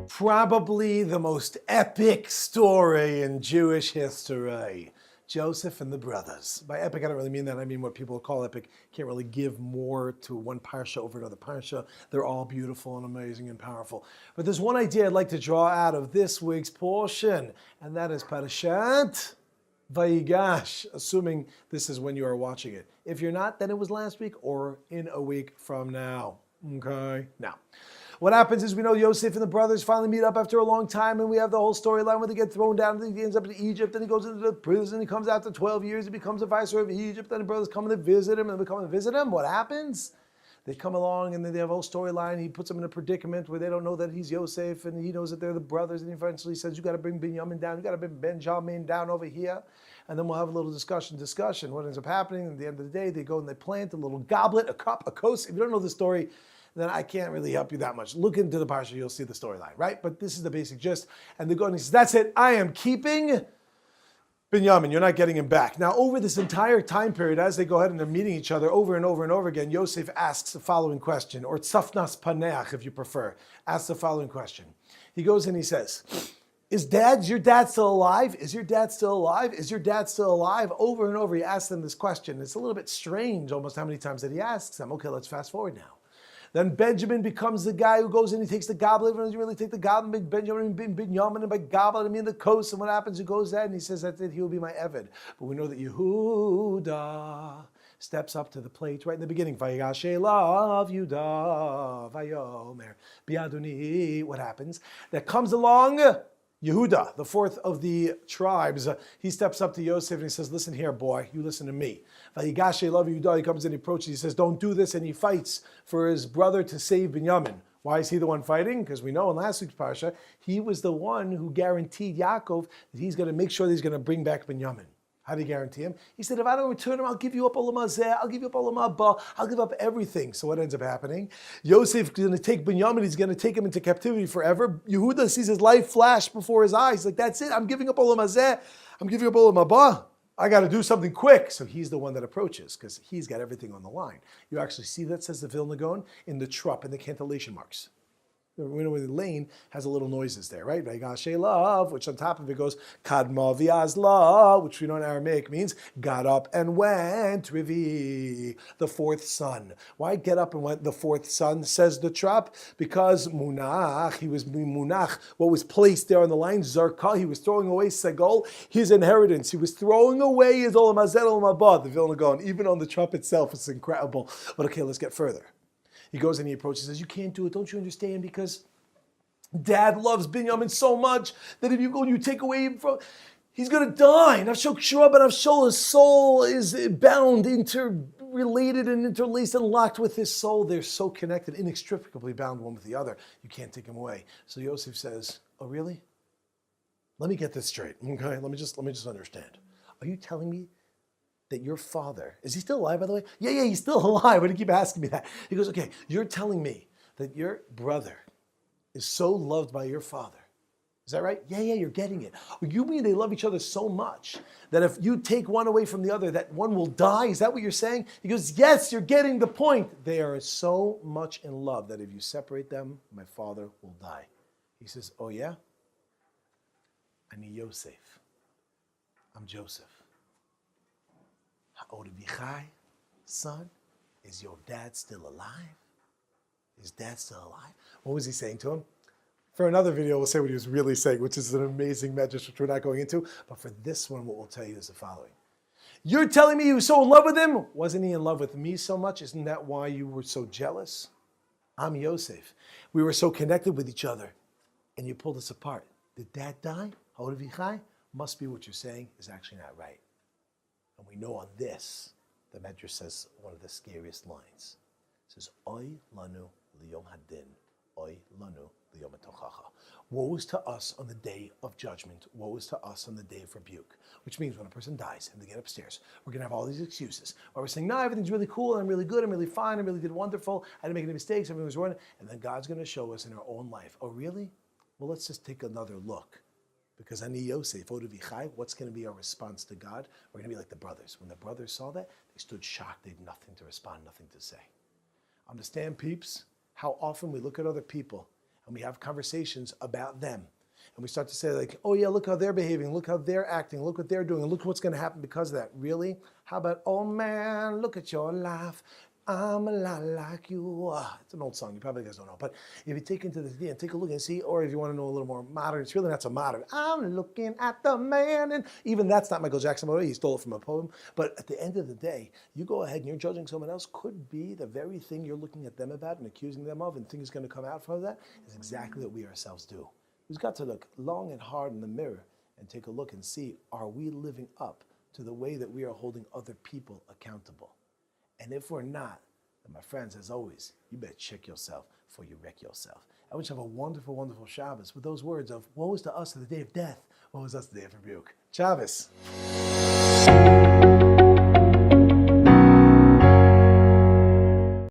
Probably the most epic story in Jewish history. Joseph and the brothers. By epic, I don't really mean that. I mean what people call epic. Can't really give more to one parsha over another parsha. They're all beautiful and amazing and powerful. But there's one idea I'd like to draw out of this week's portion, and that is Parashat Vayigash, assuming this is when you are watching it. If you're not, then it was last week or in a week from now. Okay? Now, what happens is we know Yosef and the brothers finally meet up after a long time, and we have the whole storyline where they get thrown down, and he ends up in Egypt, and he goes into the prison, he comes out to 12 years, he becomes a viceroy of Egypt, then the brothers come and they visit him, and they come and visit him. What happens? They come along, and then they have a whole storyline. He puts them in a predicament where they don't know that he's Yosef, and he knows that they're the brothers, and he eventually says, you got to bring Binyamin down, you got to bring Benjamin down over here, and then we'll have a little discussion. What ends up happening, at the end of the day, they go and they plant a little goblet, a cup, a kos. If you don't know the story, then I can't really help you that much. Look into the parsha, you'll see the storyline, right? But this is the basic gist. And they go and he says, that's it, I am keeping Binyamin, you're not getting him back. Now, over this entire time period, as they go ahead and they're meeting each other over and over and over again, Yosef asks the following question, or tzafnas paneach, if you prefer, asks the following question. He goes and he says, is your dad still alive? Is your dad still alive? Is your dad still alive? Over and over, he asks them this question. It's a little bit strange almost how many times that he asks them. Okay, let's fast forward now. Then Benjamin becomes the guy who goes in, he takes the goblet. He doesn't really take the goblet. Benjamin, Binyamin, and by goblet, I mean the coast. And what happens? He goes there and he says that he will be my Eved. But we know that Yehuda steps up to the plate right in the beginning. Vayigash elav Yehuda, vayomer biadoni. What happens? That comes along Yehuda, the fourth of the tribes. He steps up to Yosef and he says, listen here, boy, you listen to me. Vayigash elav Yehuda, he comes in, he approaches, he says, don't do this, and he fights for his brother to save Binyamin. Why is he the one fighting? Because we know in last week's parsha, he was the one who guaranteed Yaakov that he's going to make sure that he's going to bring back Binyamin. How did he guarantee him? He said, if I don't return him, I'll give you up olam hazeh, I'll give you up olam haba, I'll give up everything. So what ends up happening? Yosef is going to take Binyamin, he's going to take him into captivity forever. Yehuda sees his life flash before his eyes. He's like, that's it, I'm giving up olam hazeh, I'm giving up olam haba. I got to do something quick. So he's the one that approaches because he's got everything on the line. You actually see that, says the Vilna Gaon, in the trup, in the cantillation marks. We know where the lane has a little noises there, right? Vayigash elav, which on top of it goes kadma v'azla, which we know in Aramaic means got up and went, Rivi, the fourth son. Why get up and went the fourth son, says the trop? Because munach, he was munach, what was placed there on the line, zarka, he was throwing away segol, his inheritance. He was throwing away his olam hazeh, olam haba, the Vilna Gaon. Even on the trop itself, it's incredible. But okay, let's get further. He goes and he approaches and says, you can't do it, don't you understand? Because dad loves Binyamin so much that if you go and you take away from, he's going to die. Nafsho kshura b'nafsho, his soul is bound, interrelated and interlaced and locked with his soul. They're so connected, inextricably bound one with the other. You can't take him away. So Yosef says, oh really? Let me get this straight, okay? Let me just understand. Are you telling me that your father, is he still alive, by the way? Yeah, he's still alive. Why do you keep asking me that? He goes, okay, you're telling me that your brother is so loved by your father. Is that right? Yeah, you're getting it. You mean they love each other so much that if you take one away from the other, that one will die? Is that what you're saying? He goes, yes, you're getting the point. They are so much in love that if you separate them, my father will die. He says, oh yeah? Ani Yosef. I'm Joseph. Ha'odevichai, son, is your dad still alive? Is dad still alive? What was he saying to him? For another video, we'll say what he was really saying, which is an amazing message, which we're not going into. But for this one, what we'll tell you is the following. You're telling me you were so in love with him? Wasn't he in love with me so much? Isn't that why you were so jealous? I'm Yosef. We were so connected with each other, and you pulled us apart. Did dad die? Ha'odevichai? Must be what you're saying is actually not right. And we know on this, the Medrash says one of the scariest lines. It says, Oy lanu liyom hadin, oy lanu liyom hatochacha. Woe is to us on the day of judgment. Woe is to us on the day of rebuke. Which means when a person dies and they get upstairs, we're going to have all these excuses. Where we're saying, no, everything's really cool, and I'm really good, I'm really fine, I really did wonderful, I didn't make any mistakes, everything was wrong. And then God's going to show us in our own life, oh really? Well, let's just take another look. Because Ani Yosef, Odevichai, what's going to be our response to God? We're going to be like the brothers. When the brothers saw that, they stood shocked. They had nothing to respond, nothing to say. Understand, peeps, how often we look at other people and we have conversations about them. And we start to say like, oh yeah, look how they're behaving, look how they're acting, look what they're doing, and look what's gonna happen because of that. Really? How about, oh man, look at your life. I'm a lot like you. It's an old song, you probably guys don't know. But if you take into the and take a look and see, or if you want to know a little more modern, it's really not so modern. I'm looking at the man, and even that's not Michael Jackson, by the way, he stole it from a poem. But at the end of the day, you go ahead and you're judging someone else, could be the very thing you're looking at them about and accusing them of, and things going to come out from that is exactly what we ourselves do. We've got to look long and hard in the mirror and take a look and see, are we living up to the way that we are holding other people accountable? And if we're not, then my friends, as always, you better check yourself before you wreck yourself. I wish you have a wonderful, wonderful Shabbos with those words of, woe is to us on the day of death, woe is us the day of rebuke. Shabbos.